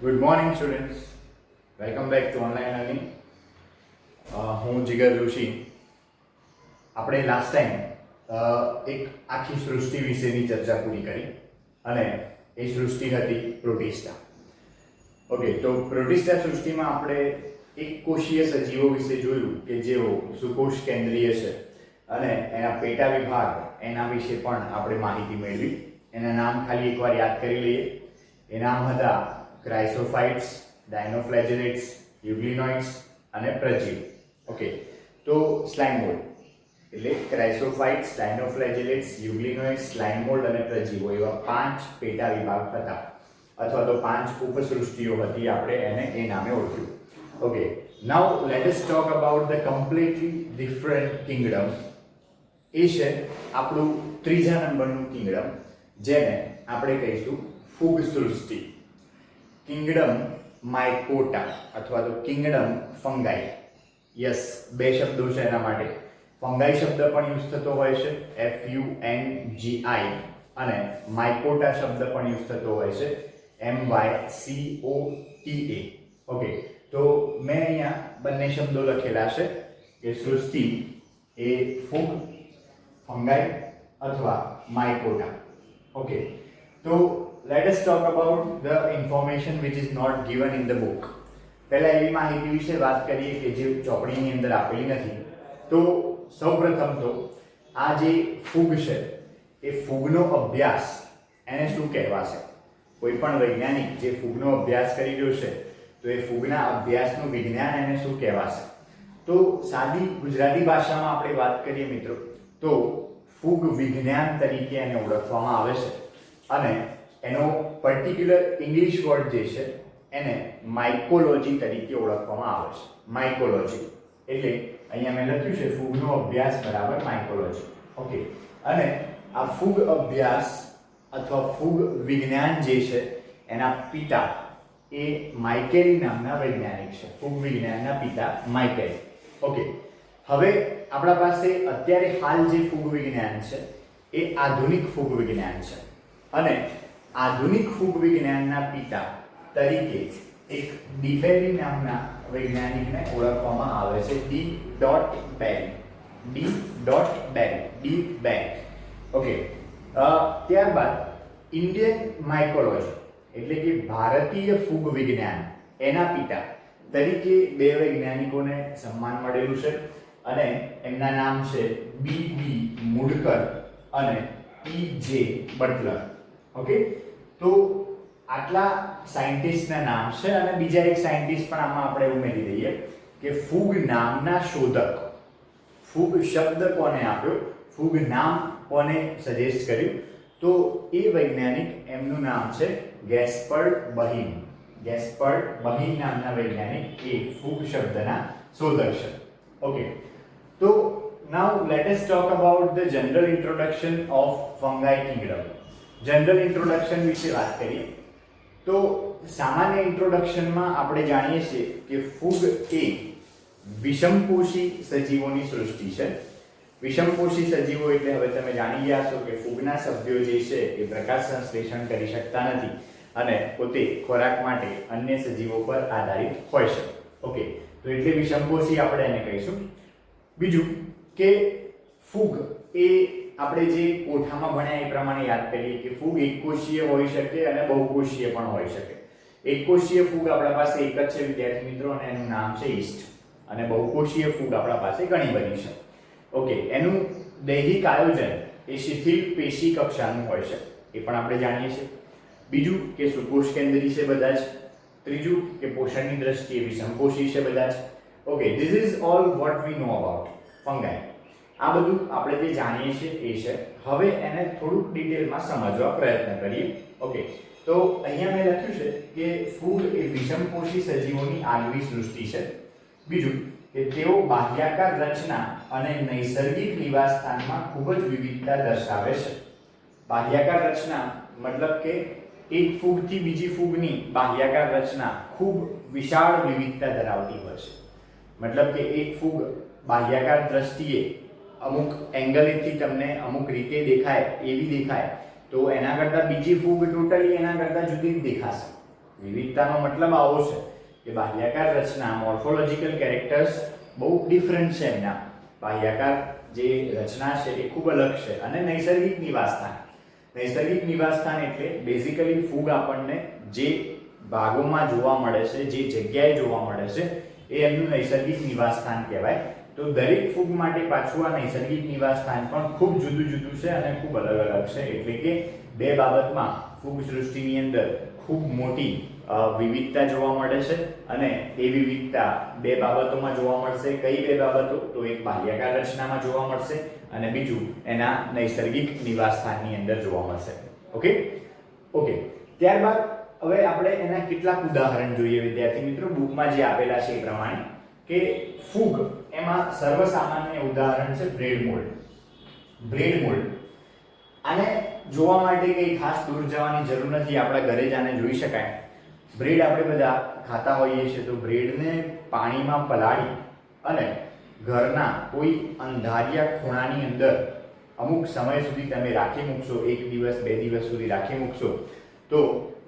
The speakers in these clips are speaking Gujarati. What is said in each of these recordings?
Good morning, students. Welcome back to online learning. હું જીગર જોશી. આપણે લાસ્ટ ટાઈમ એક આખી સૃષ્ટિ વિશેની ચર્ચા પૂરી કરી અને એ સૃષ્ટિ હતી પ્રોટિસ્ટા. ઓકે, તો પ્રોટિસ્ટા સૃષ્ટિમાં આપણે એક કોષીય સજીવો વિશે જોયું કે જેઓ સુકોષ કેન્દ્રીય છે અને એના પેટા વિભાગ એના વિશે પણ આપણે માહિતી મેળવી. એના નામ ખાલી એકવાર યાદ કરી લઈએ. એ નામ હતા ક્રાઇસોફાઇટ્સ, ડાયનોફ્લેજેલેટ્સ, યુગ્લિનોઇડ્સ અને પ્રજીવ. ઓકે, તો સ્લાઇમ મોલ્ડ એટલે ક્રાઇસોફાઇટ્સ, ડાયનોફ્લેજેલેટ્સ, યુગ્લિનોઇડ્સ, સ્લાઇમ મોલ્ડ અને પ્રજીવો એવા 5 પેટા વિભાગ હતા અથવા તો 5 ઉપસૃષ્ટિઓ હતી. આપણે એને એ નામે ઓળખ્યું. Okay, now let us talk about the completely different kingdom. એ છે આપણું ત્રીજા નંબરનું કિંગડમ, જેને આપણે કહીશું ફૂગ સૃષ્ટિ. કિંગડમ માયકોટા અથવા તો કિંગડમ ફંગાઈ. યસ, બે શબ્દો છે એના માટે. ફંગાઈ શબ્દ પણ યુઝ થતો હોય છે, FUNGI, અને માયકોટા શબ્દ પણ યુઝ થતો હોય છે, MYCOTA. ઓકે, તો મેં અહીંયા બંને શબ્દો લખેલા છે કે સૃષ્ટિ એ ફૂગ, ફંગાઈ અથવા માયકોટા. ઓકે, તો let us talk about the information which is not given in the book. પહેલા એવી માહિતી વિશે વાત કરીએ કે જે ચોપડીની અંદર આપેલી નથી. તો સૌપ્રથમ તો આ જે ફૂગ છે એ ફૂગનો અભ્યાસ એને શું કહેવાશે? કોઈ પણ વૈજ્ઞાનિક જે ફૂગનો અભ્યાસ કરી રહ્યો છે તો એ ફૂગના અભ્યાસનું વિજ્ઞાન એને શું કહેવાશે? તો સાદી ગુજરાતી ભાષામાં આપણે વાત કરીએ મિત્રો તો ફૂગ વિજ્ઞાન તરીકે એને ઓળખવામાં આવે છે અને એનો પર્ટિક્યુલર ઇંગ્લિશ વર્ડ જે છે એને માઇકોલોજી તરીકે ઓળખવામાં આવે છે. માઇકોલોજી એટલે અહીંયા મેં લખ્યું છે ફૂગનો અભ્યાસ બરાબર માઇકોલોજી. ઓકે, અને આ ફૂગ અભ્યાસ અથવા ફૂગ વિજ્ઞાન જે છે એના પિતા એ માઇકેલી નામના વૈજ્ઞાનિક છે. ફૂગ વિજ્ઞાનના પિતા માઇકેલ. ઓકે, હવે આપણા પાસે અત્યારે હાલ જે ફૂગ વિજ્ઞાન છે એ આધુનિક ફૂગ વિજ્ઞાન છે અને આધુનિક ફૂગ વિજ્ઞાનના પિતા તરીકે એક ડીબેરી નામના વૈજ્ઞાનિકને ઓળખવામાં આવે છે. ડી બેરી. ઓકે, ત્યારબાદ ઇન્ડિયન માઇકોલોજી એટલે કે ભારતીય ફૂગ વિજ્ઞાન એના પિતા તરીકે બે વૈજ્ઞાનિકોને સન્માન મળેલું છે અને એમના નામ છે BB મુડકર અને EJ બટલર. ઓકે, તો આટલા સાયન્ટિસ્ટના નામ છે અને બીજા એક સાયન્ટિસ્ટ પણ આમાં આપણે ઉમેરી દઈએ કે ફૂગ નામના શોધક. ફૂગ શબ્દ કોને આપ્યો, ફૂગ નામ કોને સજેસ્ટ કર્યું? તો એ વૈજ્ઞાનિક એમનું નામ છે ગેસ્પર્ડ બહીન. ગેસ્પર્ડ બહીન નામના વૈજ્ઞાનિક એ ફૂગ શબ્દના શોધક છે. ઓકે, તો now let us talk about the general introduction of fungi kingdom. General introduction વિશે વાત કરીએ તો સામાન્ય ઇન્ટ્રોડક્શનમાં આપણે જાણીએ છીએ કે ફૂગ એ વિષમપોષી સજીવોની સૃષ્ટિ છે. વિષમપોષી સજીવો એટલે હવે તમે જાણી ગયા છો કે ફૂગના સભ્યો જે છે એ પ્રકાશ સંશ્લેષણ કરી શકતા નથી અને પોતે ખોરાક માટે અન્ય સજીવો પર આધારિત હોય છે. ઓકે, તો એટલે વિષમપોષી આપણે એને કહીશું. બીજું કે ફૂગ એ આપણે જે કોઠામાં ભણ્યા એ પ્રમાણે યાદ કરીએ કે ફૂગ એકકોષીય હોઈ શકે અને બહુકોષીય પણ હોઈ શકે. એકકોષીય ફૂગ આપણા પાસે એક જ છે વિદ્યાર્થી મિત્રો અને એનું નામ છે ઈસ્ટ, અને બહુકોષીય ફૂગ આપણા પાસે ઘણી બધી છે. ઓકે, એનું દૈહિક આયોજન એ શિથિલ પેશી કક્ષાનું હોય છે એ પણ આપણે જાણીએ છીએ. બીજું કે સુકોષ કેન્દ્રી છે બધા જ. ત્રીજું કે પોષણની દ્રષ્ટિએ વિષમપોષી છે બધા જ. Okay, this is all what we know about fungi. આ બધું આપણે જે જાણીએ છીએ એ છે. હવે એને થોડુંક ડિટેલમાં સમજવા પ્રયત્ન કરીએ. ઓકે, તો અહીંયા મેં લખ્યું છે કે ફૂગ એ વિષમપોષી સજીવોની આગવી સૃષ્ટિ છે. બીજું કે તેઓ બાહ્યાકાર રચના અને નૈસર્ગિક નિવાસસ્થાનમાં ખૂબ જ વિવિધતા દર્શાવે છે. બાહ્યાકાર રચના મતલબ કે એક ફૂગથી બીજી ફૂગની બાહ્યાકાર રચના ખૂબ વિશાળ વિવિધતા ધરાવતી હોય છે. મતલબ કે એક ફૂગ બાહ્યાકાર દ્રષ્ટિએ અમુક એંગલથી તમને અમુક રીતે દેખાય એવી દેખાય તો એના કરતાં બીજી ફૂગ ટોટલી એના કરતાં જુદી જ દેખાશે. વિવિધતાનો મતલબ આવો છે કે બાહ્યાકાર રચના મોર્ફોલોજીકલ કેરેક્ટર્સ બહુ ડિફરન્ટ છે એમના. બાહ્યાકાર જે રચના છે એ ખૂબ અલગ છે. અને નૈસર્ગિક નિવાસસ્થાન. નૈસર્ગિક નિવાસસ્થાન એટલે બેઝિકલી ફૂગ આપણને જે ભાગોમાં જોવા મળે છે, જે જગ્યાએ જોવા મળે છે, એ એમનું નૈસર્ગિક નિવાસસ્થાન કહેવાય. તો દરેક ફૂગ માટે પાછું આ નૈસર્ગિક નિવાસસ્થાન પણ ખૂબ જુદું જુદું છે અને ખૂબ અલગ અલગ છે. એટલે કે બે બાબતમાં ફૂગ સૃષ્ટિની અંદર ખૂબ મોટી વિવિધતા જોવા મળે છે. અને એ વિવિધતા બે બાબતોમાં જોવા મળશે. કઈ બે બાબતો? તો એક બાહ્યાકાર રચનામાં જોવા મળશે અને બીજું એના નૈસર્ગિક નિવાસસ્થાનની અંદર જોવા મળશે. ઓકે. ત્યારબાદ હવે આપણે એના કેટલાક ઉદાહરણ જોઈએ વિદ્યાર્થી મિત્રો, બુકમાં જે આપેલા છે એ પ્રમાણે. કે ફૂગ એમાં સર્વસામાન્ય ઉદાહરણ છે બ્રેડ મોલ્ડ. બ્રેડ મોલ્ડ આને જોવા માટે કઈ ખાસ દૂર જવાની જરૂર નથી, આપણા ઘરે જ આને જોઈ શકાય. બ્રેડ આપણે બધા ખાતા હોઈએ છીએ, તો બ્રેડને પાણીમાં પલાળી અને ઘરના કોઈ અંધારિયા ખૂણાની અંદર અમુક સમય સુધી તમે રાખી મૂકશો, 1 દિવસ 2 દિવસ સુધી રાખી મૂકશો, તો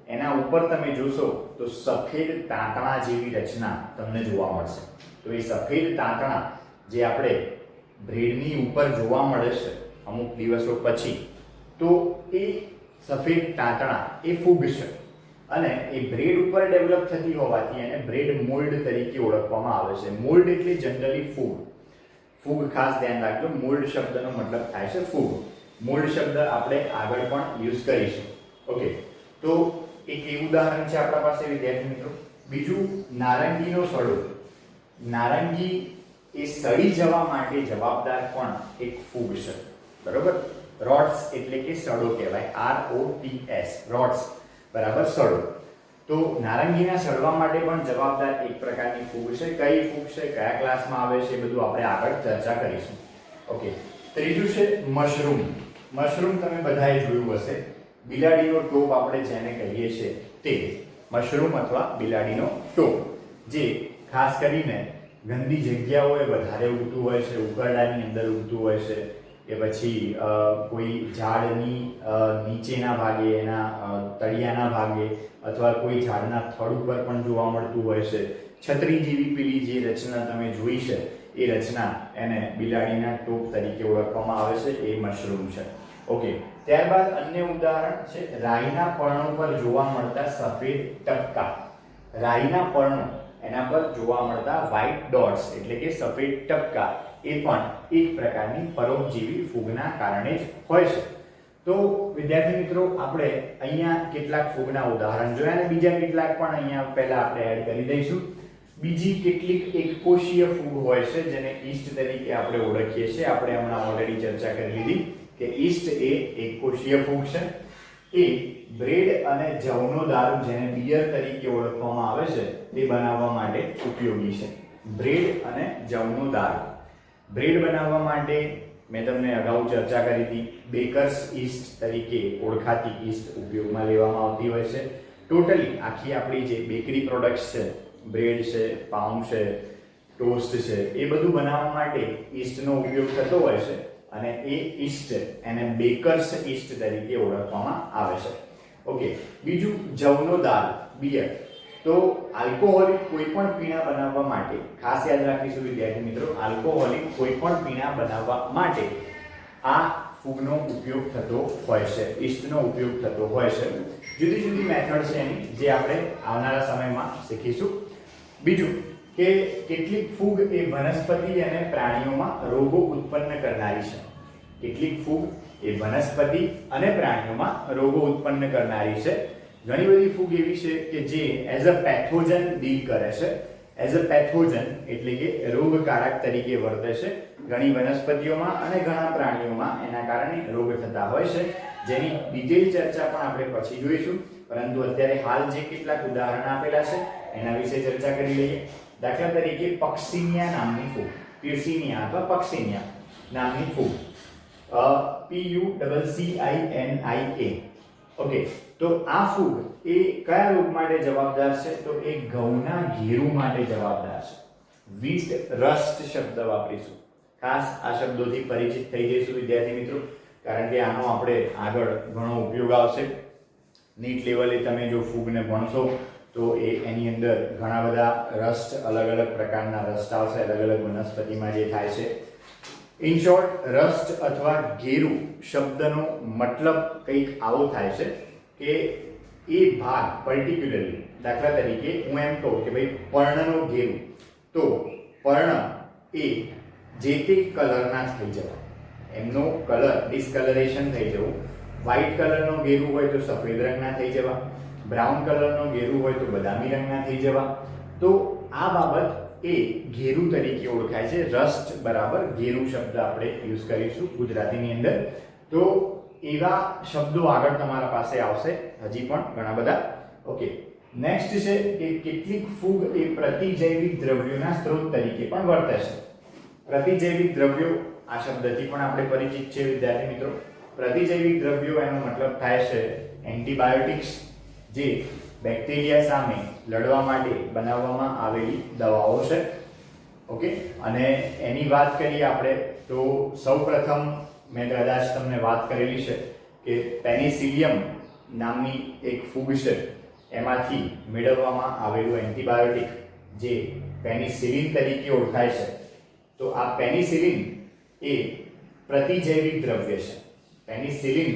એના ઉપર તમે જોશો તો સફેદ તાંતણા જેવી રચના તમને જોવા મળશે. તો એ સફેદ તાંતણા જે આપણે બ્રેડની ઉપર જોવા મળે છે અમુક દિવસો પછી, તો એ સફેદ તાંતણા એ ફૂગ છે. અને એ બ્રેડ ઉપર ડેવલપ થતી હોવાથી એને બ્રેડ મોલ્ડ તરીકે ઓળખવામાં આવે છે. મોલ્ડ એટલે જનરલી ફૂગ. ફૂગ ખાસ ધ્યાન રાખજો, મોલ્ડ શબ્દનો મતલબ થાય છે ફૂગ. મોલ્ડ શબ્દ આપણે આગળ પણ યુઝ કરીશું. ઓકે, તો એક એવું ઉદાહરણ છે આપણા પાસે વિદ્યાર્થી મિત્રો. બીજું નારંગીનો સડો. નારંગી એ સડી જવા માટે જવાબદાર પણ એક ફૂગ છે, બરોબર. રોટ્સ એટલે કે સડો કહેવાય, ROTS, રોટ્સ બરાબર સડો. તો નારંગીના સડવા માટે પણ જવાબદાર એક પ્રકારની ફૂગ છે. કઈ ફૂગ છે, કયા ક્લાસમાં આવે છે, એ બધું આપણે આગળ ચર્ચા કરીશું. ઓકે. ત્રીજું છે મશરૂમ. મશરૂમ તમે બધાએ જોયું હશે, બિલાડીનો ટોપ આપણે જેને કહીએ છીએ તે મશરૂમ અથવા બિલાડીનો ટોપ, જે ખાસ કરીને ગંદી જગ્યાઓએ વધારે ઉગતું હોય છે, ઉકરડાની અંદર ઉગતું હોય છે, કે પછી કોઈ ઝાડની નીચેના ભાગે, એના તળિયાના ભાગે, અથવા કોઈ ઝાડના થડ ઉપર પણ જોવા મળતું હોય છે. છત્રી જેવી પેલી જે રચના તમે જોઈ છે, એ રચના એને બિલાડીના ટોપ તરીકે ઓળખવામાં આવે છે, એ મશરૂમ છે. ઓકે. ત્યારબાદ અન્ય ઉદાહરણ છે રાઈના પર્ણો પર જોવા મળતા સફેદ ટપકા. રાઈના પર્ણો, એના પર જોવા મળતા વ્હાઇટ ડોટ્સ એટલે કે સફેદ ટપકા, એ પણ એક પ્રકારની પરોપજીવી ફૂગના કારણે જ હોય છે. તો વિદ્યાર્થી મિત્રો, આપણે અહીંયા કેટલાક ફૂગના ઉદાહરણ જોયા અને બીજા કેટલાક પણ અહીંયા પહેલા આપણે એડ કરી દઈશું. બીજી કેટલીક એકકોષીય ફૂગ હોય છે જેને ઈસ્ટ તરીકે આપણે ઓળખીએ છીએ. આપણે હમણાં ઓલરેડી ચર્ચા કરી લીધી કે ઈસ્ટ એ એકકોષીય ફૂગ છે. એ બ્રેડ અને જવનો દારૂ, જેને બિયર તરીકે ઓળખવામાં આવે છે, તે બનાવવા માટે ઉપયોગી છે. બ્રેડ અને જવનો દારૂ. બ્રેડ બનાવવા માટે મેં તમને અગાઉ ચર્ચા કરી હતી, બેકર્સ ઈસ્ટ તરીકે ઓળખાતી ઈસ્ટ ઉપયોગમાં લેવામાં આવતી હોય છે. ટોટલી આખી આપણી જે બેકરી પ્રોડક્ટ્સ છે, બ્રેડ છે, પાઉં છે, ટોસ્ટ છે, એ બધું બનાવવા માટે ઈસ્ટનો ઉપયોગ થતો હોય છે. અને એ ઈસ્ટ એને બેકર્સ ઈસ્ટ તરીકે ઓળખવામાં આવે છે. ઓકે. બીજું જવનો દારૂ, બિયર. તો આલ્કોહોલિક કોઈ પણ પીણા બનાવવા માટે, ખાસ યાદ રાખીશું વિદ્યાર્થી મિત્રો, આલ્કોહોલિક કોઈ પણ પીણા બનાવવા માટે આ ફૂગનો ઉપયોગ થતો હોય છે, ઈસ્ટનો ઉપયોગ થતો હોય છે. જુદી જુદી મેથડ છે એની, જે આપણે આવનારા સમયમાં શીખીશું. બીજું કે કેટલીક ફૂગ એ વનસ્પતિ અને પ્રાણીઓમાં રોગો ઉત્પન્ન કરનારી છે. કેટલીક ફૂગ એ વનસ્પતિ અને પ્રાણીઓમાં રોગો ઉત્પન્ન કરનારી છે. ઘણી બધી ફૂગ એવી છે કે જે એઝ અ પેથોજન ડીલ કરે છે. એઝ અ પેથોજન એટલે કે રોગકારક તરીકે વર્તે છે. ઘણી વનસ્પતિઓમાં અને ઘણા પ્રાણીઓમાં એના કારણે રોગ થતા હોય છે, જેની ડિટેલ ચર્ચા પણ આપણે પછી જોઈશું. પરંતુ અત્યારે હાલ જે કેટલાક ઉદાહરણ આપેલા છે એના વિશે ચર્ચા કરી લઈએ. દાખલા તરીકે પક્સિનિયા નામની ફૂગ, પીર્સિનિયા અથવા પક્સિનિયા નામની ફૂગ, PUCCINIA. ઓકે. તો આ ફૂગ એ કયા રોગ માટે જવાબદાર છે? તો એ ઘઉંના ઘેરું માટે જવાબદાર છે. વીટ રસ્ટ શબ્દ વાપરીશું. ખાસ આ શબ્દોથી પરિચિત થઈ જઈશું વિદ્યાર્થી મિત્રો, કારણ કે આનો આપણે આગળ ઘણો ઉપયોગ આવશે. નીટ લેવલે તમે જો ફૂગને ભણશો તો એની અંદર ઘણા બધા રસ્ટ, અલગ અલગ પ્રકારના રસ્ટ આવશે, અલગ અલગ વનસ્પતિમાં જે થાય છે. ઇન શોર્ટ, રસ્ટ અથવા ઘેરું શબ્દનો મતલબ કંઈક આવો થાય છે કે એ ભાગ પર્ટિક્યુલરલી, દાખલા તરીકે હું એમ કહું કે ભાઈ પર્ણનો ઘેરું, તો પર્ણ એ જે તે કલરના થઈ જવા, એમનો કલર ડિસ્કલરેશન થઈ જવું. વ્હાઇટ કલરનો ઘેરું હોય તો સફેદ રંગના થઈ જવા, બ્રાઉન કલરનો ઘેરું હોય તો બદામી રંગના થઈ જવા. તો આ બાબત એ ઘેરું તરીકે ઓળખાય છે. રસ્ટ બરાબર ઘેરું શબ્દ આપણે યુઝ કરીશું ગુજરાતીની અંદર. તો એવા શબ્દો આગળ તમારા પાસે આવશે, હજી પણ ઘણા બધા. ઓકે, નેક્સ્ટ છે કે કેટલીક ફૂગ એ પ્રતિજૈવિક દ્રવ્યોના સ્ત્રોત તરીકે પણ વર્તે છે. પ્રતિજૈવિક દ્રવ્યો આ શબ્દથી પણ આપણે પરિચિત છે વિદ્યાર્થી મિત્રો. પ્રતિજૈવિક દ્રવ્યો એનો મતલબ થાય છે એન્ટીબાયોટિક્સ, જે બેક્ટેરિયા સામે લડવા માટે બનાવવામાં આવેલી દવાઓ છે. ઓકે, અને એની વાત કરીએ આપણે તો સૌપ્રથમ મેં કદાચ તમને વાત કરેલી છે કે પેનિસિલિયમ નામની એક ફૂગ છે, એમાંથી મેળવવામાં આવેલું એન્ટીબાયોટિક જે પેનિસિલિન તરીકે ઓળખાય છે. તો આ પેનિસિલિન એ પ્રતિજૈવિક દ્રવ્ય છે. પેનિસિલિન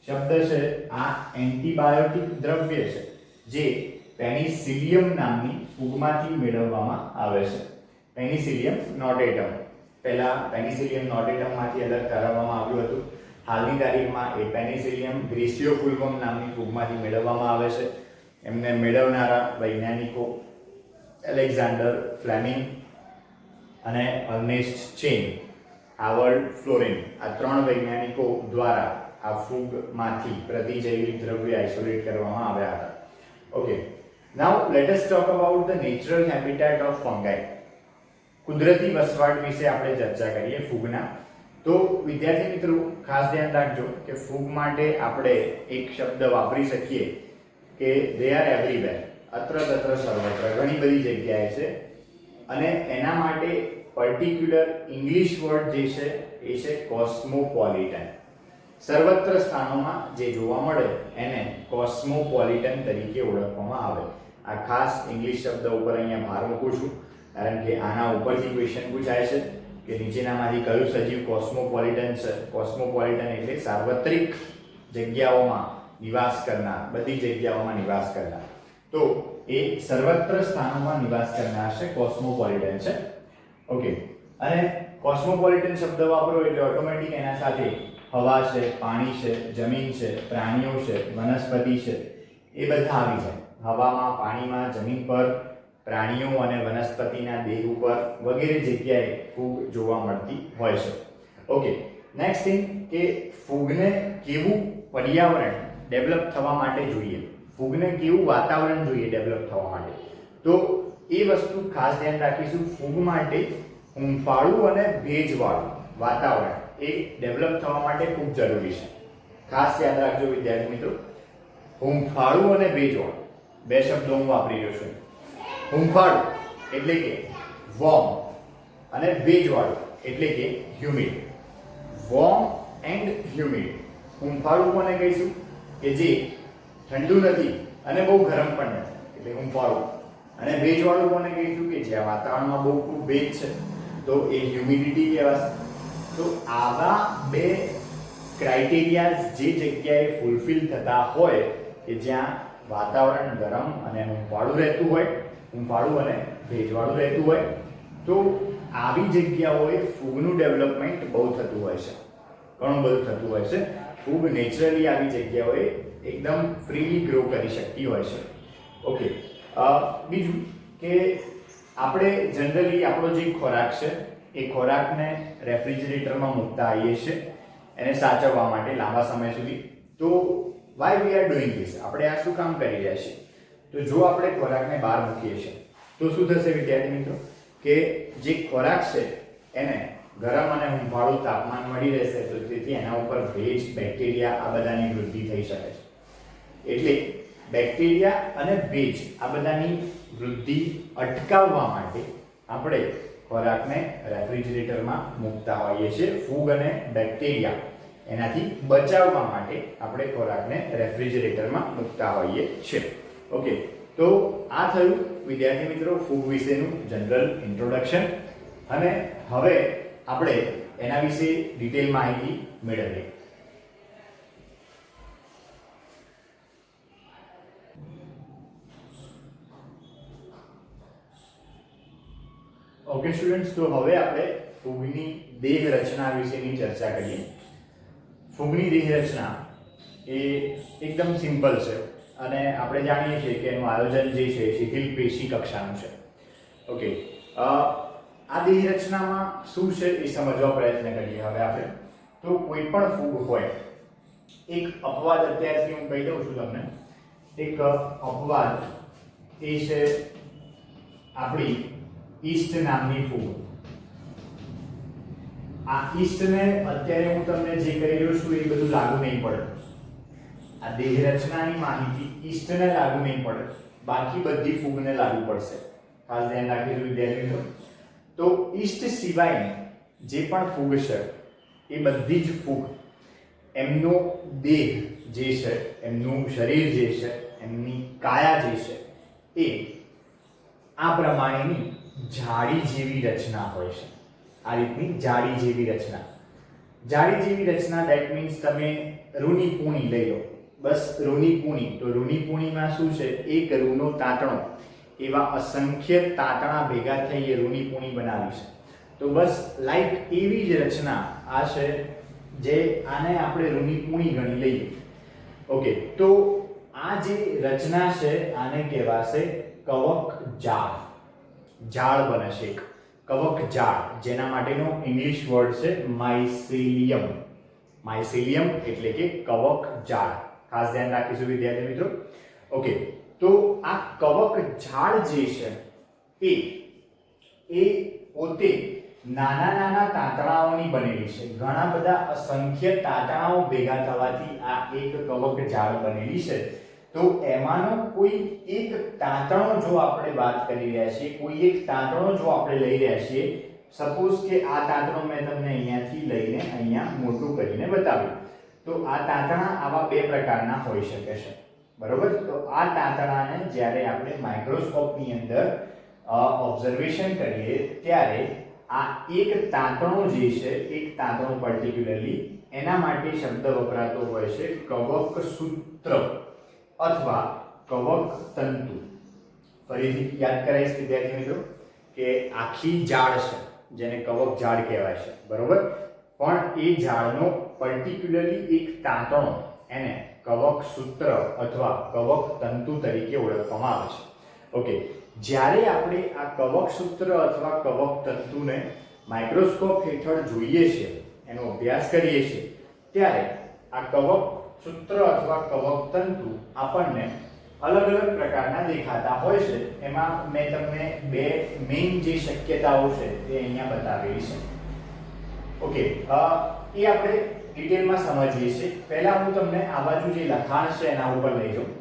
શબ્દ છે આ એન્ટીબાયોટિક દ્રવ્ય છે જે પેનિસિલિયમ નામની ફૂગમાંથી મેળવવામાં આવે છે. પેનિસિલિયમ નોટેટમ, પહેલા પેનિસિલિયમ નોટેટમમાંથી અલગ કરાવવામાં આવ્યું હતું. હાલની તારીખમાં એ પેનિસિલિયમ ગ્રેસિયોફુલ્વમ નામની ફૂગમાંથી મેળવવામાં આવે છે. એમને મેળવનારા વૈજ્ઞાનિકો એલેક્ઝાન્ડર ફ્લેમિંગ અને અર્નેસ્ટ ચેન, હાવર્ડ ફ્લોરિન, આ 3 વૈજ્ઞાનિકો દ્વારા આ ફૂગમાંથી પ્રતિજૈવિક દ્રવ્ય આઇસોલેટ કરવામાં આવ્યા હતા. Okay, now let us talk about the natural habitat of fungi. કુદરતી વસવાટ વિશે આપણે ચર્ચા કરીએ ફૂગના. તો વિદ્યાર્થી મિત્રો ખાસ ધ્યાન રાખજો કે ફૂગ માટે આપણે એક શબ્દ વાપરી શકીએ કે દે આર એવરીવેર, અત્ર તત્ર સર્વત્ર, ઘણી બધી જગ્યાએ છે. અને એના માટે પર્ટિક્યુલર ઇંગ્લિશ વર્ડ જે છે એ છે કોસ્મોપોલિટન. સર્વત્ર સ્થાનોમાં જે જોવા મળે એને કોસ્મોપોલિટન તરીકે ઓળખવામાં આવે. આ ખાસ ઇંગ્લિશ શબ્દ ઉપર અહીંયા ભાર મૂકું છું, કારણ કે આના ઉપરથી ક્વેશ્ચન પૂછાય છે કે નીચેનામાંથી કયું સજીવ કોસ્મોપોલિટન છે. કોસ્મોપોલિટન એટલે સાર્વત્રિક જગ્યાઓમાં નિવાસ કરનાર, બધી જગ્યાઓમાં નિવાસ કરનાર. તો એ સર્વત્ર સ્થાનોમાં નિવાસ કરનાર છે, કોસ્મોપોલિટન છે. ઓકે, અને કોસ્મોપોલિટન શબ્દ વાપરો એટલે ઓટોમેટિક એના સાથે હવા છે, પાણી છે, જમીન છે, પ્રાણીઓ છે, વનસ્પતિ છે, એ બધા આવી જાય. હવામાં, પાણીમાં, જમીન પર, પ્રાણીઓ અને વનસ્પતિના દેહ ઉપર વગેરે જગ્યાએ ફૂગ જોવા મળતી હોય છે. ઓકે, નેક્સ્ટ થિંગ કે ફૂગને કેવું પર્યાવરણ ડેવલપ થવા માટે જોઈએ, ફૂગને કેવું વાતાવરણ જોઈએ ડેવલપ થવા માટે, તો એ વસ્તુ ખાસ ધ્યાન રાખીશું. ફૂગ માટે હૂંફાળું અને ભેજવાળું વાતાવરણ એ ડેવલપ થવા માટે ખૂબ જરૂરી છે. ખાસ યાદ રાખજો વિદ્યાર્થી મિત્રો, હૂંફાળું અને ભેજવાળું બે શબ્દો હું વાપરી રહ્યો છું. હૂંફાળું એટલે કે વોર્મ અને ભેજવાળું એટલે કે હ્યુમિડ. Warm and humid. હૂંફાળું કોને કહીશું કે જે ઠંડુ નથી અને બહુ ગરમ પણ નથી, એટલે હૂંફાળું. અને ભેજવાળું કોને કહીશું કે જ્યાં વાતાવરણમાં બહુ ખૂબ ભેજ છે, તો એ હ્યુમિડિટી કહેવાશે. તો આવા બે ક્રાઇટેરિયા જે જગ્યાએ ફૂલફિલ થતા હોય કે જ્યાં વાતાવરણ ગરમ અને હૂંફાળું રહેતું હોય, હૂંફાળું અને ભેજવાળું રહેતું હોય, તો આવી જગ્યાઓએ ફૂગનું ડેવલપમેન્ટ બહુ થતું હોય છે, ઘણું બધું થતું હોય છે. ફૂગ નેચરલી આવી જગ્યાઓએ એકદમ ફ્રીલી ગ્રો કરી શકતી હોય છે. ઓકે, બીજું કે આપણે જનરલી આપણો જે ખોરાક છે એ ખોરાકને રેફ્રિજરેટરમાં મૂકતા આવીએ છીએ એને સાચવવા માટે લાંબા સમય સુધી. તો why we are doing this, આપણે આ શું કામ કરી રહ્યા છીએ? તો જો આપણે ખોરાકને બહાર મૂકીએ છીએ તો શું થશે વિદ્યાર્થી મિત્રો કે જે ખોરાક છે એને ગરમ અને હૂંફાળું તાપમાન મળી રહેશે, તો તેથી એના ઉપર ભેજ, બેક્ટેરિયા આ બધાની વૃદ્ધિ થઈ શકે છે. એટલે બેક્ટેરિયા અને ભેજ આ બધાની વૃદ્ધિ અટકાવવા માટે આપણે ખોરાકને રેફ્રિજરેટરમાં મૂકતા હોઈએ છીએ. ફૂગ અને બેક્ટેરિયા એનાથી બચાવવા માટે આપણે ખોરાકને રેફ્રિજરેટરમાં મૂકતા હોઈએ છીએ. ઓકે, તો આ થયું વિદ્યાર્થી મિત્રો ફૂગ વિશેનું જનરલ ઇન્ટ્રોડક્શન, અને હવે આપણે એના વિશે ડિટેલ માહિતી મેળવીએ. ઓકે સ્ટુડન્ટ્સ, તો હવે આપણે ફૂગની દેહ રચના વિશેની ચર્ચા કરીએ. ફૂગની દેહ રચના એ એકદમ સિમ્પલ છે અને આપણે જાણીએ છીએ કે એનું આયોજન જે છે શિથિલ પેશી કક્ષાનું છે. ઓકે, આ દેહ રચનામાં શું છે એ સમજવા પ્રયત્ન કરીએ હવે આપણે. તો કોઈ પણ ફૂગ હોય, એક અપવાદ અત્યારથી હું કહી દઉં છું તમને. એક અપવાદ એ છે આપણી ઈસ્ટ નામની ફૂગ. આ ઈસ્ટને અત્યારે હું તમને જે કહી રહ્યો છું એ બધું લાગુ નહીં પડે. આ દેહ રચનાની માહિતી ઈસ્ટને લાગુ નહીં પડે, બાકી બધી ફૂગને લાગુ પડશે. ખાસ ધ્યાન રાખીશું વિદ્યાર્થી મિત્રો. તો ઈસ્ટ સિવાયની જે પણ ફૂગ છે એ બધી જ ફૂગ એમનો દેહ જે છે, એમનું શરીર જે છે, એમની કાયા જે છે એ આ પ્રમાણેની જાળી જેવી રચના હોય છે. આ રીતની જાળી જેવી રચના. જાળી જેવી રચના ધેટ મીન્સ તમે રૂની પૂણી લઈ લો. બસ રૂની પૂણી. તો રૂની પૂણીમાં શું છે, એક રૂનો તાંતણો, એવા અસંખ્ય તાંતણા ભેગા થઈ એ રૂની પૂણી બનાવી છે. તો બસ લાઈક એવી જ રચના આ છે, જે આને આપણે રૂની પૂણી ગણી લઈએ. ઓકે, તો આ જે રચના છે આને કહેવાશે કવક જાળ. જાળ બને છે એક કવક જાળ, જેના માટેનો ઇંગ્લિશ વર્ડ છે માઇસેલિયમ. માઇસેલિયમ એટલે કે કવક જાળ. ખાસ ધ્યાન રાખીશું વિદ્યાર્થી મિત્રો. ઓકે, તો આ કવક જાળ જે છે એ પોતે નાના નાના તાંતણાઓની બનેલી છે. ઘણા બધા અસંખ્ય તાંતણાઓ ભેગા થવાથી આ એક કવક જાળ બનેલી છે. તો એમાંનો કોઈ એક તાંતણો જો આપણે વાત કરી રહ્યા છીએ, કોઈ એક તાંતણો જો આપણે લઈ રહ્યા છીએ, સપોઝ કે આ તાંતણો મેં તમને અહીંયાથી લઈને અહીંયા મોટું કરીને બતાવ્યું. તો આ તાંતણા આવા બે પ્રકારના હોઈ શકે છે, બરોબર. તો આ તાંતણાને જ્યારે આપણે માઇક્રોસ્કોપની અંદર ઓબ્ઝર્વેશન કરીએ ત્યારે આ એક તાંતણો જે છે, એક તાંતણો પર્ટિક્યુલરલી, એના માટે શબ્દ વપરાતો હોય છે કવક સૂત્ર અથવા કવક તંતુ. ફરીથી યાદ કરાવીશ વિદ્યાર્થી મિત્રો કે આખી જાળ છે જેને કવક જાળ કહેવાય છે, બરોબર. પણ એ જાળનો પર્ટિક્યુલરલી એક તાંતણો, એને કવક સૂત્ર અથવા કવક તંતુ તરીકે ઓળખવામાં આવે છે. ઓકે, જ્યારે આપણે આ કવક સૂત્ર અથવા કવક તંતુને માઇક્રોસ્કોપ હેઠળ જોઈએ છીએ, એનો અભ્યાસ કરીએ છીએ, ત્યારે આ કવક સૂત્ર અથવા કવક તંતુ આપણને અલગ અલગ પ્રકારના દેખાતા હોય છે. એમાં મેં તમને બે મેઇન જે શક્યતાઓ છે તે અહીંયા બતાવેલી છે. ઓકે, એ આપણે ડિટેલમાં સમજીએ છીએ. પહેલા હું તમને આ બાજુ જે લખાણ છે એના ઉપર લઈ જાઉં.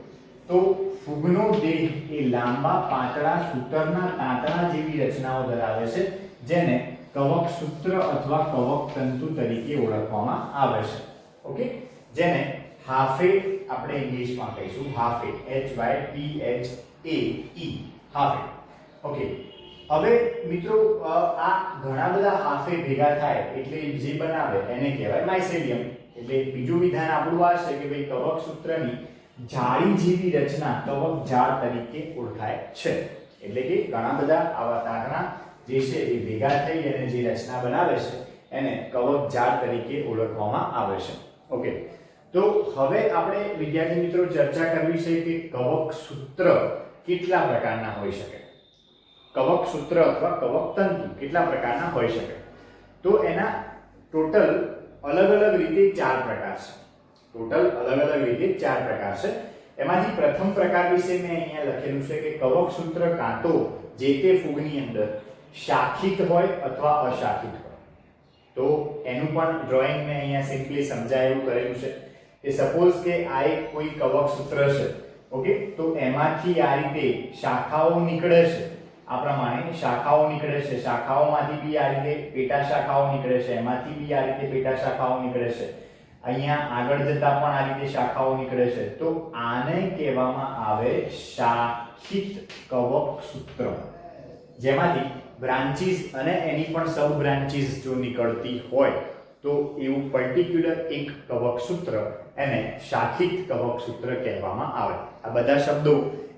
તો ફૂગનો દેહ એ લાંબા પાતળા સૂતરના તાંતણા જેવી રચનાઓ ધરાવે છે, જેને કવક સૂત્ર અથવા કવક તંતુ તરીકે ઓળખવામાં આવે છે. ઓકે, જેને હાફે આપણે ઇંગ્લિશમાં કહીશું હાફે, HYPHAE, હાફે. ઓકે, હવે મિત્રો આ ઘણા બધા હાફે ભેગા થાય એટલે જે બનાવે એને કહેવાય માઇસેલિયમ. એટલે બીજું વિધાન આપણું આ છે કે ભાઈ કવક સૂત્રની જાળી જેવી રચના કવક જાળ તરીકે ઓળખાય છે. એટલે કે ઘણા બધા આવા તાંતણા જે છે એ ભેગા થઈ અને જે રચના બનાવે છે એને કવક જાળ તરીકે ઓળખવામાં આવે છે. ઓકે, તો હવે આપણે વિદ્યાર્થી મિત્રો ચર્ચા કરવી છે કે કવક સૂત્ર કેટલા પ્રકારના હોઈ શકે. કવક સૂત્ર અથવા કવક તંતુ કેટલા પ્રકારના હોઈ શકે. તો એના ટોટલ અલગ અલગ રીતે 4 પ્રકાર છે. ટોટલ અલગ અલગ રીતે 4 પ્રકાર છે. એમાંથી પ્રથમ પ્રકાર વિશે મેં અહીંયા લખેલું છે કે કવક સૂત્ર કાં તો જે તે ફૂગની અંદર શાખિત હોય અથવા અશાખિત હોય. તો એનું પણ ડ્રોઈંગ મેં અહીંયા સિમ્પલી સમજાયું કરેલું છે કે સપોઝ કે આ એક કોઈ કવક સૂત્ર છે. ઓકે, તો એમાંથી આ રીતે શાખાઓ નીકળે છે. આ પ્રમાણે શાખાઓ નીકળે છે. શાખાઓમાંથી બી આ રીતે પેટા શાખાઓ નીકળે છે. એમાંથી બી આ રીતે પેટા શાખાઓ નીકળે છે. અહીંયા આગળ જતા પણ આ રીતે શાખાઓ નીકળે છે. તો આને કહેવામાં આવે શાખા. શાખિત કવક સૂત્ર, જેમાંથી બ્રાન્ચીસ અને એની પણ સબ બ્રાન્ચીસ જો નીકળતી હોય તો એવું પર્ટિક્યુલર એક કવક સૂત્ર એને શાખિત કવક સૂત્ર કહેવામાં આવે. આ બધા શબ્દો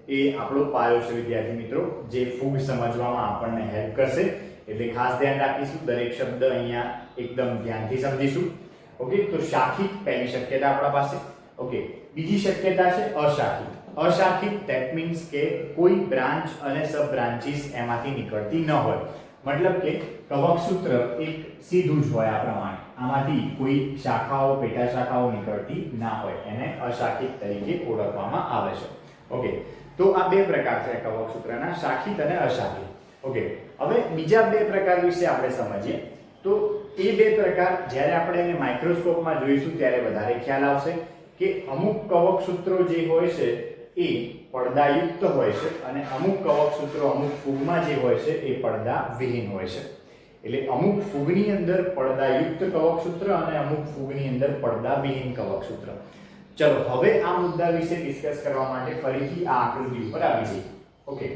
એ આપણો પાયો છે વિદ્યાર્થી મિત્રો, જે ફૂગ સમજવામાં આપણને હેલ્પ કરશે. એટલે ખાસ ધ્યાન રાખીશું, દરેક શબ્દ અહીંયા એકદમ ધ્યાનથી સમજીશું. ઓકે, તો શાખિત પહેલી શક્યતા આપણા પાસે. ઓકે, બીજી શક્યતા છે અશાખિત. અશાખિત ધેટ મીન્સ કે કોઈ બ્રાન્ચ અને સબ બ્રાન્ચીસ એમાંથી નીકળતી ન હોય. મતલબ કે કવક સૂત્ર એક સીધું જ હોય આ પ્રમાણે, આમાંથી કોઈ શાખાઓ પેટા શાખાઓ નીકળતી ના હોય, એને અશાખિત તરીકે ઓળખવામાં આવે છે. ઓકે, તો આ બે પ્રકાર છે કવક સૂત્રના, શાખિત અને અશાખિત. ઓકે, હવે બીજા બે પ્રકાર વિશે આપણે સમજીએ. તો એ બે પ્રકાર જ્યારે આપણે એને માઇક્રોસ્કોપમાં જોઈશું ત્યારે વધારે ખ્યાલ આવશે કે અમુક કવક સૂત્રો જે હોય છે એ પડદાયુક્ત હોય છે અને અમુક કવક સૂત્રો અમુક ફૂગમાં જે હોય છે એ પડદા વિહીન હોય છે. એટલે અમુક ફૂગની અંદર પડદાયુક્ત કવક સૂત્ર અને અમુક ફૂગની અંદર પડદા વિહીન કવક સૂત્ર. ચલો હવે આ મુદ્દા વિશે ડિસ્કસ કરવા માટે ફરીથી આ આકૃતિ ઉપર આવી જઈએ. ઓકે,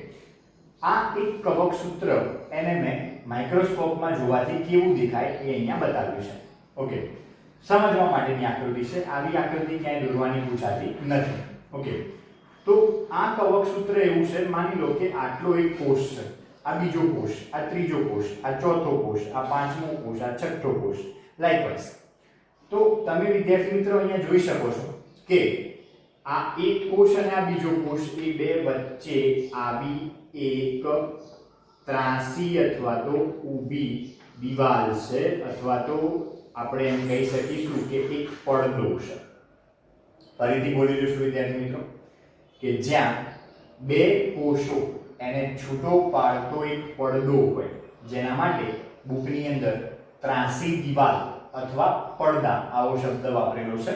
આ એક કવક સૂત્ર એને મેં માઇક્રોસ્કોપમાં જોવાથી કેવું દેખાય એ અહીંયા બતાવ્યું છે. ઓકે, સમજવા માટેની આકૃતિ છે. આવી આકૃતિ ક્યાંય દોરવાની પૂછાતી નથી. ઓકે, તો આ કવક સૂત્ર એવું છે, માની લો કે આટલો એક કોષ છે, આ બીજો કોષ, આ ત્રીજો કોષ, આ ચોથો કોષ, આ પાંચમો કોષ, આ છઠ્ઠો કોષ, લાઇકવાઇઝ. તો તમે વિદ્યાર્થી મિત્રો અહીંયા જોઈ શકો છો કે આ એક કોષ અને આ બીજો કોષ એ બે વચ્ચે આવી એક ત્રાંસી અથવા તો ઊભી દિવાલ છે, અથવા તો આપણે એમ કહી શકીશું કે એક પડદો છે. ફરીથી બોલી દઈશું વિદ્યાર્થી મિત્રો કે જ્યાં બે કોષો એને છૂટો પાડતો એક પડદો હોય, જેના માટે બુકની અંદર ત્રાંસી દિવાલ અથવા પડદા આવો શબ્દ વાપરેલો છે,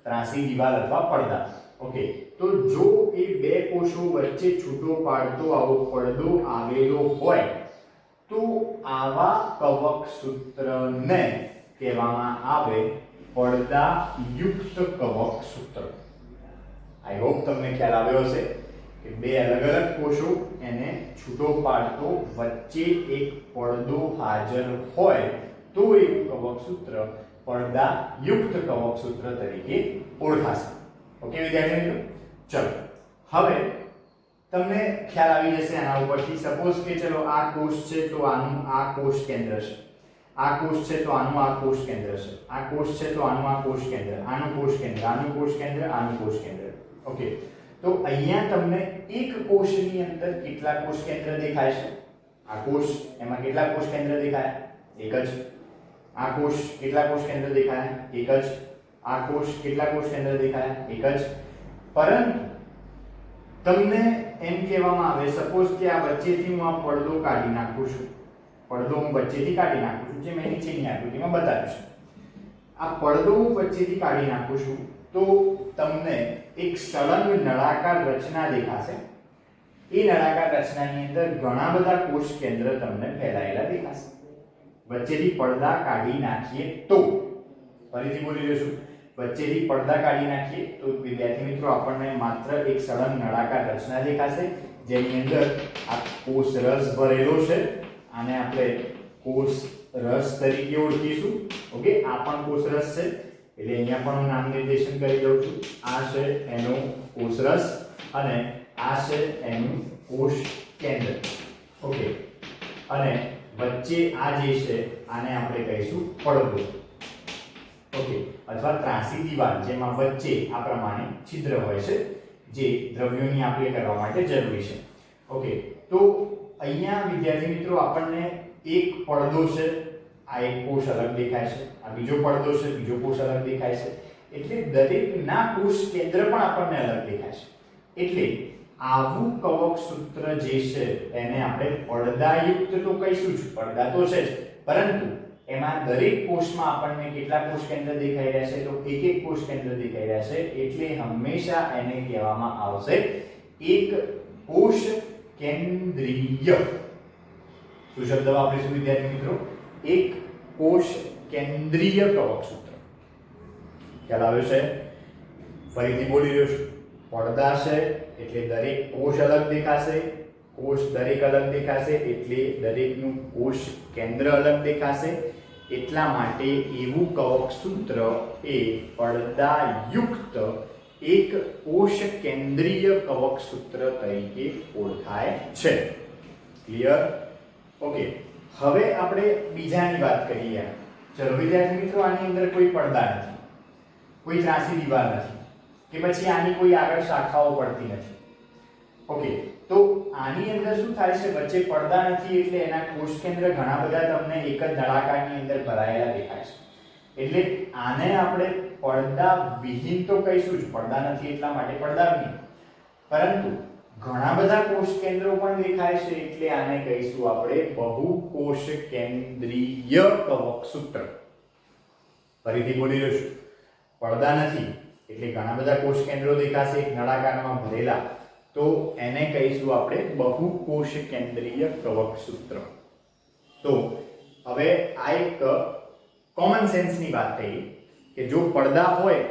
ત્રાંસી દિવાલ અથવા પડદા. ઓકે, તો જો એ બે કોષો વચ્ચે છૂટો પાડતો આવો પડદો આવેલો હોય તો આવા કવક સૂત્રને કહેવામાં આવે પડદા યુક્ત કવક સૂત્ર. આઈ હોપ તમને ખ્યાલ આવ્યો હશે કે બે અલગ અલગ કોષો એને છૂટો પાડતો વચ્ચે એક પડદો હાજર હોય તો એવું કવક સૂત્ર પડદા યુક્ત કવક સૂત્ર તરીકે ઓળખાશે. ઓકે વિદ્યાર્થી મિત્રો, ચલો હવે તમને ખ્યાલ આવી જશે આના ઉપરથી. સપોઝ કે ચલો આ કોષ છે તો આનું આ કોષ કેન્દ્ર છે, આ કોષ છે તો આનું આ કોષ કેન્દ્ર છે, આ કોષ છે તો આનું આ કોષ કેન્દ્ર, આનું કોષ કેન્દ્ર, આનું કોષ કેન્દ્ર, આનું કોષ કેન્દ્ર. ઓકે, તો અહીંયા તમને એક કોષની અંદર કેટલા કોષ કેન્દ્ર દેખાય છે? આ કોષ, એમાં કેટલા કોષ કેન્દ્ર દેખાય? એક જ. આ કોષ કેટલા કોષ કેન્દ્ર દેખાય? એક જ. આ કોષ કેટલા કોષ કેન્દ્ર દેખાય? એક જ. પરંતુ તમને એમ કહેવામાં આવે, સપોઝ કે આ વચ્ચેથી હું આ પડદો કાઢી નાખું છું, પડદો હું વચ્ચેથી કાઢી નાખું છું, જે મેં નીચેની આકૃતિમાં બતાવ્યું છે. આ પડદો હું વચ્ચેથી કાઢી નાખું છું તો તમને એક સળંગ નળાકાર રચના દેખાશે. એ નળાકાર રચનાની અંદર ઘણા બધા કોષ કેન્દ્ર તમને ફેલાયેલા દેખાશે. વચ્ચેથી પડદા કાઢી નાખીએ તો, ફરીથી બોલી દઈશું, વચ્ચેથી પડદા કાઢી નાખીએ તો વિદ્યાર્થી મિત્રો આપણને માત્ર એક સળંગ નળાકાર રચના દેખાશે, જેની અંદર આ કોષ રસ ભરેલો છે. આને આપણે કોષ રસ તરીકે ઓળખીશું. ઓકે, આ પણ કોષ રસ છે, એટલે અહીંયા પણ હું નામ નિર્દેશન કરી દઉં છું. આ છે એનો કોષ રસ અને આ છે એનું કોષ કેન્દ્ર. ઓકે, અને વચ્ચે આ જે છે આને આપણે કહીશું પડદો. ઓકે, અથવા ત્રાંસી દિવાલ, જેમાં વચ્ચે આ પ્રમાણે છિદ્ર હોય છે જે દ્રવ્યોની આપ-લે કરવા માટે જરૂરી છે. ઓકે, તો અહીંયા વિદ્યાર્થી મિત્રો આપણને એક પડદો છે, આ એક કોષ અલગ દેખાય છે, આ બીજો પડદો છે, બીજો કોષ અલગ દેખાય છે. એટલે દરેકના કોષ કેન્દ્ર પણ આપણને અલગ દેખાય છે. એટલે આવું કવક સૂત્ર જે છે એને આપણે પડદાયુક્ત તો કહીશું જ, પડદા તો છે જ, પરંતુ એમાં દરેક કોષમાં આપણને કેટલા કોષ કેન્દ્ર દેખાઈ રહ્યા છે? તો એક એક કોષ કેન્દ્ર દેખાઈ રહ્યા છે. એટલે હંમેશા એને કહેવામાં આવશે એક કોષ કેન્દ્રીય. શું શબ્દ વાપરીશું વિદ્યાર્થી મિત્રો? એક કોષ કેન્દ્રીય કવક સૂત્ર. ખ્યાલ આવ્યો છે? ફરીથી બોલી રહ્યો છું, પડદા છે એટલે દરેક કોષ અલગ દેખાશે, કોષ દરેક અલગ દેખાશે એટલે દરેકનું કોષ કેન્દ્ર અલગ દેખાશે, એટલા માટે એવું કવક સૂત્ર એ પડદાયુક્ત એક કોષ કેન્દ્રીય કવક સૂત્ર તરીકે ઓળખાય છે. ક્લિયર? ઓકે, હવે આપણે બીજાની વાત કરીએ. ચલો વિદ્યાર્થી મિત્રો, આની અંદર કોઈ પડદા નથી, કોઈ ત્રાંસી દીવાલ નથી કે પછી આની કોઈ આગળ શાખાઓ પડતી નથી. ઓકે, તો આની અંદર શું થાય છે, વચ્ચે પડદા નથી એટલે એના કોષ કેન્દ્ર ઘણા બધા તમને એક જ નળાકારની અંદર ભરાયેલા દેખાય છે. એટલે આને આપણે પડદા વિહીન તો કહીશું જ, પડદા નથી એટલા માટે પડદા વિહીન, પરંતુ ઘણા બધા કોષ કેન્દ્રો પણ દેખાય છે એટલે આને કહીશું આપણે બહુકોષ કેન્દ્રીય કવક સૂત્ર. ફરીથી બોલી રહ્યો છું, પડદા નથી એટલે ઘણા બધા કોષ કેન્દ્રો દેખાશે એક નળાકારમાં ભરેલા, તો એને કહીશું આપણે બહુકોષ કેન્દ્રીય કવક સૂત્ર. તો હવે આ એક કોમન સેન્સની વાત થઈ કે જો પડદા હોય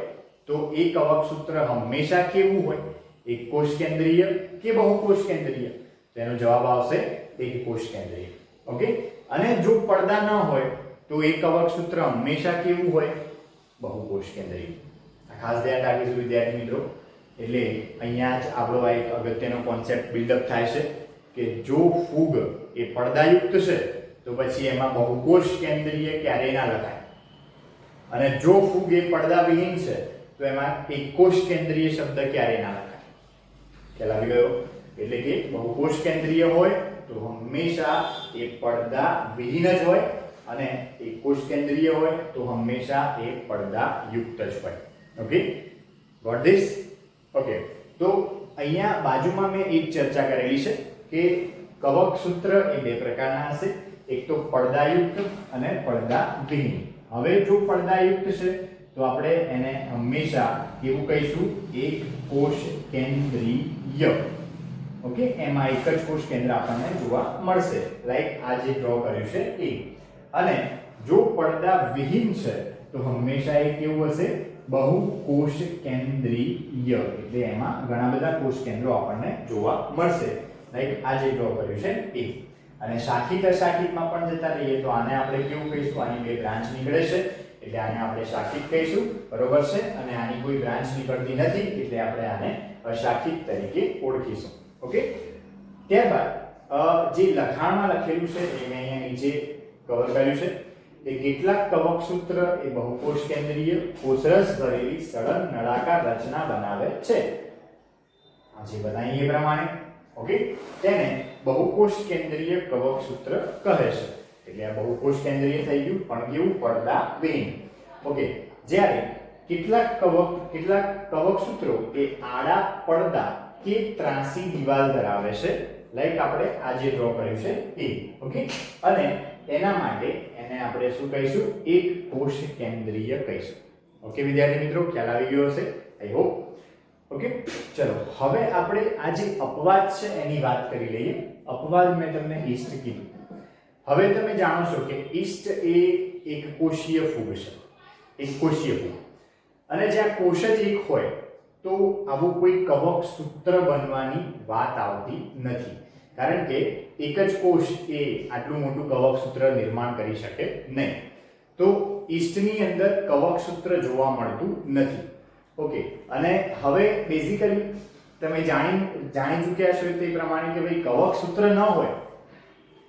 તો એ કવક સૂત્ર હંમેશા કેવું હોય, એક કોષ કેન્દ્રીય કે બહુકોષ કેન્દ્રીય? તેનો જવાબ આવશે એક કોષ કેન્દ્રીય. ઓકે, અને જો પડદા ન હોય તો એ કવક સૂત્ર હંમેશા કેવું હોય, બહુકોષ કેન્દ્રીય. ખાસ ધ્યાન રાખીશું વિદ્યાર્થી મિત્રો. એટલે અહીંયા જ આપણો આ એક અગત્યનો કોન્સેપ્ટ બિલ્ડઅપ થાય છે કે જો ફૂગ એ પડદાયુક્ત છે તો પછી એમાં બહુકોષ કેન્દ્રીય ક્યારેય ના લખાય, અને જો ફૂગ એ પડદા વિહીન છે તો એમાં એકકોષ કેન્દ્રીય શબ્દ ક્યારેય ના લખાય. ખ્યાલ આવી ગયો? એટલે કે બહુકોષ કેન્દ્રીય હોય તો હંમેશા એ પડદા વિહીન જ હોય, અને એકકોષ કેન્દ્રીય હોય તો હંમેશા એ પડદા યુક્ત જ હોય. Okay, got this? ઓકે, તો અહીંયા બાજુમાં મેં એક ચર્ચા કરેલી છે કે કવક સૂત્ર એ બે પ્રકારના હશે, એક તો પડદાયુક્ત અને પડદા વિહીન. હવે જો પડદાયુક્ત છે તો આપણે એને હંમેશા કેવું કહીશું, એક કોષ કેન્દ્રીય. ઓકે, એમાં એક જ કોષ કેન્દ્ર આપણને જોવા મળશે, લાઈક આ જે ડ્રો કર્યું છે એ. અને જો પડદા વિહીન છે તો હંમેશા એ કેવું હશે, બહુકોષ કેન્દ્રીય. એટલે એમાં ઘણા બધા કોષ કેન્દ્રો આપણને જોવા મળશે, લાઈક આ જે ડ્રો કર્યું છે એ. અને શાખિત અશાખિતમાં પણ જતા રહીએ તો આને આપણે કેવું કહીશું, આની બે બ્રાન્ચ નીકળે છે એટલે આને આપણે શાખિત કહીશું, બરોબર છે? અને આની કોઈ બ્રાન્ચ નીકળતી નથી એટલે આપણે આને અશાખિત તરીકે ઓળખીશું. ઓકે, ત્યારબાદ જે લખાણમાં લખેલું છે એ મેં અહીંયા નીચે કવર કર્યું છે. એ કેટલાક કવક સૂત્ર એ બહુકોષ કેન્દ્રીય કોષરસ ભરેલી સળંગ નળાકાર રચના બનાવે છે. આ જે બતાવીએ એ પ્રમાણે. ઓકે, તેને બહુકોષ કેન્દ્રીય કવક સૂત્ર કહે છે. એટલે આ બહુકોષ કેન્દ્રીય થઈ ગયું, પણ કેવું, પડદા વિહીન. ઓકે, જ્યારે કેટલાક કવક સૂત્રો એ આડા પડદા કે ત્રાંસી દિવાલ ધરાવે છે, લાઈક આપણે આ જે ડ્રો કર્યું છે એ. ઓકે, અને એના માટે એને આપણે શું કહીશું, એક કોષ કેન્દ્રીય કહીશું. ઓકે વિદ્યાર્થી મિત્રો, ખ્યાલ આવી ગયો હશે આઈ હોપ. ઓકે, ચલો હવે આપણે આ જે અપવાદ છે એની વાત કરી લઈએ. અપવાદ મેં તમને ઈસ્ટ કીધું. હવે તમે જાણો છો કે ઈસ્ટ એ એક કોષીય ફૂગ છે, એક કોષીય ફૂગ. અને જ્યાં કોષ જ એક હોય તો આવું કોઈ કવક સૂત્ર બનવાની વાત આવતી નથી, કારણ કે એક જ કોષ એ આટલું મોટું કવક સૂત્ર નિર્માણ કરી શકે નહીં. તો ઈસ્ટની અંદર કવક સૂત્ર જોવા મળતું નથી. ઓકે, અને હવે બેઝિકલી તમે જાણી ચૂક્યા છો તે પ્રમાણે કે ભાઈ કવક સૂત્ર ન હોય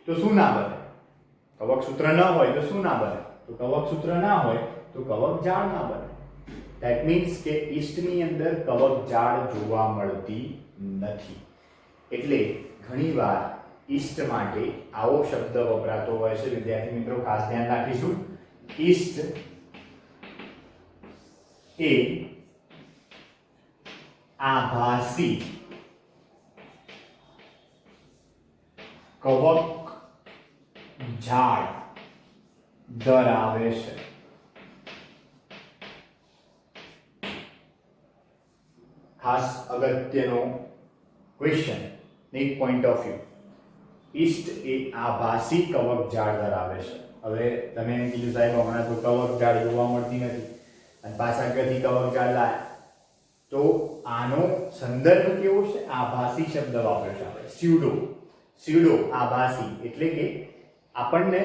તો શું ના બને? કવક સૂત્ર ન હોય તો શું ના બને? તો કવક સૂત્ર ના હોય તો કવક જાળ ના બને. ધેટ મીન્સ કે ઈસ્ટની અંદર કવક જાળ જોવા મળતી નથી. એટલે ઘણીવાર ઈસ્ટ માટે આવો શબ્દ વપરાતો હોય છે. વિદ્યાર્થી મિત્રો ખાસ ધ્યાન રાખીશું, ઈસ્ટ એ આભાસી કવક જાળ ધરાવે છે. ખાસ અગત્યનો ક્વેશ્ચન, એક પોઈન્ટ ઓફ વ્યૂ. ઈસ્ટ એ આભાસી કવક જાળ ધરાવે છે. હવે તમે એમ કીધું સાહેબ હમણાં તો કવક જાળ જોવા મળતી નથી અને પાછા ક્યાંથી કવક જાળ લાયા? તો આનો સંદર્ભ કેવો છે? આભાસી શબ્દ વાપર્યો છે આપણે, સ્યુડો આભાસી, એટલે કે આપણને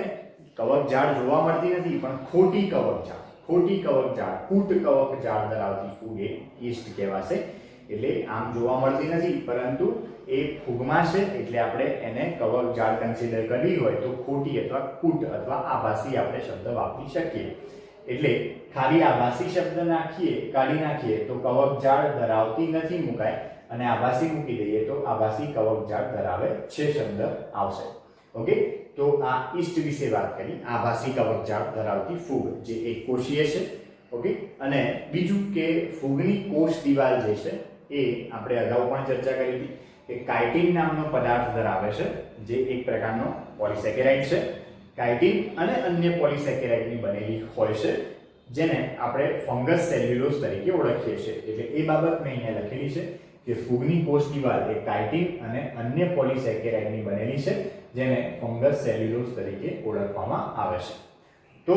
કવકજાળ જોવા મળતી નથી પણ ખોટી કવકજાળ કૂટ કવકજાળ ધરાવતી ફૂગ એ યીસ્ટ કહેવાશે. એટલે આમ જોવા મળતી નથી પરંતુ એ ફૂગમાં છે, એટલે આપણે એને કવકજાળ કન્સિડર કરવી હોય તો ખોટી અથવા કૂટ અથવા આભાસી આપણે શબ્દ વાપરી શકીએ. એટલે ખાલી આભાસી શબ્દ કાઢી નાખીએ તો કવકજાળ ધરાવતી નથી મુકાય, અને આભાસી મૂકી દઈએ તો આભાસી કવકજાળ ધરાવે છે શબ્દ આવશે. ઓકે, તો આ યીસ્ટ વિશે વાત કરી, આભાસી કવકજાળ ધરાવતી ફૂગ જે એક કોષીય છે. ઓકે, અને બીજું કે ફૂગની કોષ દિવાલ જે છે એ આપણે અગાઉ પણ ચર્ચા કરી હતી કે કાઇટિન નામનો પદાર્થ ધરાવે છે, જે એક પ્રકારનો પોલિસેકેરાઇડ છે. કાઇટિન અને અન્ય પોલિસેકેરાઇડની બનેલી હોય છે, જેને આપણે ફંગસ સેલ્યુલોઝ તરીકે ઓળખીએ છીએ. એટલે એ બાબત મેં અહીંયા લખેલી છે કે ફૂગની કોષ દિવાલ એ કાઇટિન અને અન્ય પોલિસેકેરાઇડની બનેલી છે, જેને ફંગસ સેલ્યુલોઝ તરીકે ઓળખવામાં આવે છે. તો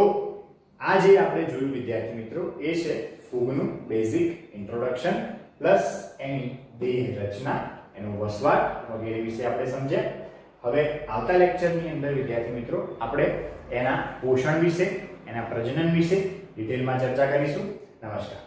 આ જે આપણે જોયું વિદ્યાર્થી મિત્રો એ છે ફૂગનું બેઝિક ઇન્ટ્રોડક્શન પ્લસ એની દેહ રચના, એનો વસવાટ વગેરે વિશે આપણે સમજ્યા. હવે આવતા લેક્ચરની અંદર વિદ્યાર્થી મિત્રો આપણે એના પોષણ વિશે, એના પ્રજનન વિશે ડિટેલમાં ચર્ચા કરીશું. નમસ્કાર.